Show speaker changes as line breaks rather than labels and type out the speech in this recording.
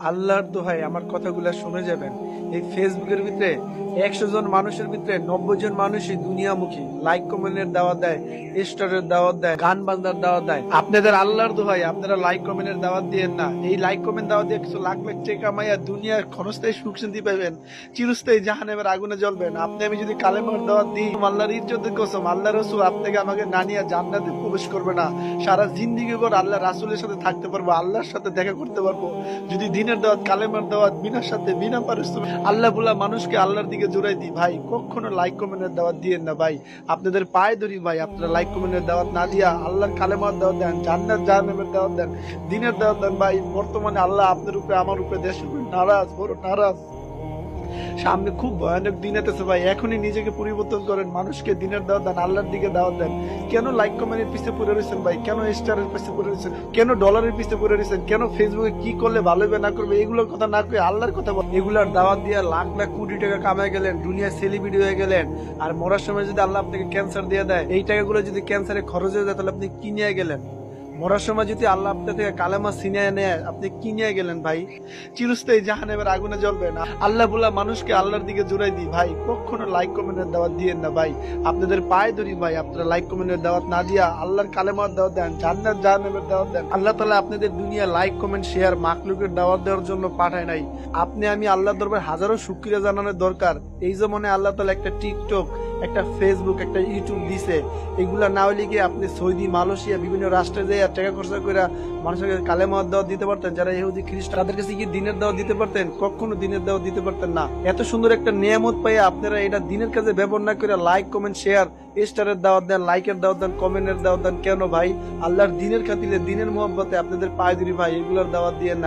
আল্লাহর দোহাই আমার কথাগুলা শুনে যাবেন। এই ফেসবুকের ভিতরে 100 জন মানুষের ভিতরে 90 জন মানুষই দুনিয়ামুখী, লাইক কমেন্টের দাওয়াত দেয়, স্টারের দাওয়াত দেয়, গান বাজনার দাওয়াত দেয়। আপনাদের আল্লাহর দোহাই আপনারা লাইক কমেন্টের দাওয়াত দিয়েন না। এই লাইক কমেন্ট দাওয়াত দিয়ে কিছু লাখ লাখ টাকা কামাইয়া দুনিয়ার ক্ষণস্থায়ী সুখ শান্তি পাবেন, চিরস্থায়ী জাহান্নামের আগুনে জ্বলবেন। আপনি আমি যদি কালেমার দাওয়াত দিই, আল্লাহর ইজ্জতের কসম, আল্লাহ রাসূল আপনাকে আমাকে না নিয়ে জান্নাতে প্রবেশ করবে না। সারা জিন্দেগি ভর আল্লাহ রাসূলের সাথে থাকতে পারবো, আল্লাহর সাথে দেখা করতে পারবো। যদি দিনের দাওয়াত কালেমার দাওয়াত বিনা সাথে বিনা পারিশ্রমিক আল্লাহ বলা মানুষকে আল্লাহর দিকে জোড়াই দিই, ভাই কখনো লাইক কমেন্টের দাওয়াত দিয়েন না। ভাই আপনাদের পায়ে ধরি, ভাই আপনারা লাইক কমেন্টের দাওয়াত না দিয়া আল্লাহর কালেমার দাওয়াত দেন, জান্নাত জাহান্নামের দাওয়াত দেন, দিনের দাওয়াত দেন। ভাই বর্তমানে আল্লাহ আপনার উপরে আমার উপরে দেশের উপরে নারাজ, বড় নারাজ। সামনে খুব ভয়ানক দিন এতেছে ভাই, এখনই নিজেকে পরিবর্তন করেন, মানুষকে দিনের দাওয়াত দেন, আল্লাহর দিকে দাওয়াত দেন। কেন লাইক কমেন্টের পিছে পড়ে রয়েছেন ভাই? কেন স্টারের পিছে পড়ে রয়েছেন? কেন ডলারের পিছে পড়ে রয়েছেন? কেন ফেসবুকে কি করলে ভালো হবে না করবে এগুলোর কথা না করে আল্লাহর কথা বল। এগুলার দাওয়াত দিয়ে লাখ লাখ কোটি টাকা কামাই গেলেন, দুনিয়ার সেলিব্রিটি হয়ে গেলেন, আর মরার সময় যদি আল্লাহ আপনাকে ক্যান্সার দিয়ে দেয়, এই টাকাগুলো যদি ক্যান্সারে খরচ হয়ে যায় তাহলে আপনি কি নিয়ে গেলেন? মরার সময় যদি আল্লাহ আপনার থেকে কালেমা ছিনিয়ে নেয়, আপনি কি নিয়ে গেলেন ভাই? চিরস্থায়ী জাহান্নামের আগুনে জ্বলবেন। আল্লাহ বলা মানুষকে আল্লাহর দিকে জোড়াই দিই, ভাই কখনো লাইক কমেন্টের দাওয়াত দিয়েন না। ভাই আপনাদের পায়ে ধরি, ভাই আপনারা লাইক কমেন্টের দাওয়াত না দিয়া আল্লাহর কালেমার দাওয়াত দেন, জান্নাত জাহান্নামের দাওয়াত দেন। আল্লাহ তাআলা আপনাদের দুনিয়া লাইক কমেন্ট শেয়ার মাখলুকের দাওয়াত দেওয়ার জন্য পাঠায় নাই। আপনি আমি আল্লাহর দরবারে হাজারো শুকরিয়া জানানোর দরকার। এই জমানে আল্লাহ তাআলা একটা টিকটক, একটা ফেসবুক, একটা ইউটিউব দিছে। এগুলা না হলে কি আপনি সৌদি, মালয়েশিয়া বিভিন্ন রাষ্ট্রে যেয়ে টাকা খরচা করে মানুষের কালেমার দাওয়াত দিতে পারতেন? যারা ইহুদি খ্রিস্টান তাদের কাছে কি দিনের দাওয়াত দিতে পারতেন? কখনো দিনের দাওয়াত দিতে পারতেন না। এত সুন্দর একটা নিয়ামত পাই আপনারা এটা দিনের কাজে ব্যবহার না করে লাইক কমেন্ট শেয়ার স্টারের দাওয়াত দেন, লাইকের দাওয়াত দেন, কমেন্টের দাওয়াত দেন। কেন ভাই? আল্লাহর দিনের খাতিরে, দিনের মোহাব্বতে আপনাদের পায়ে ধরি ভাই, এগুলোর দাওয়াত দিয়ে না।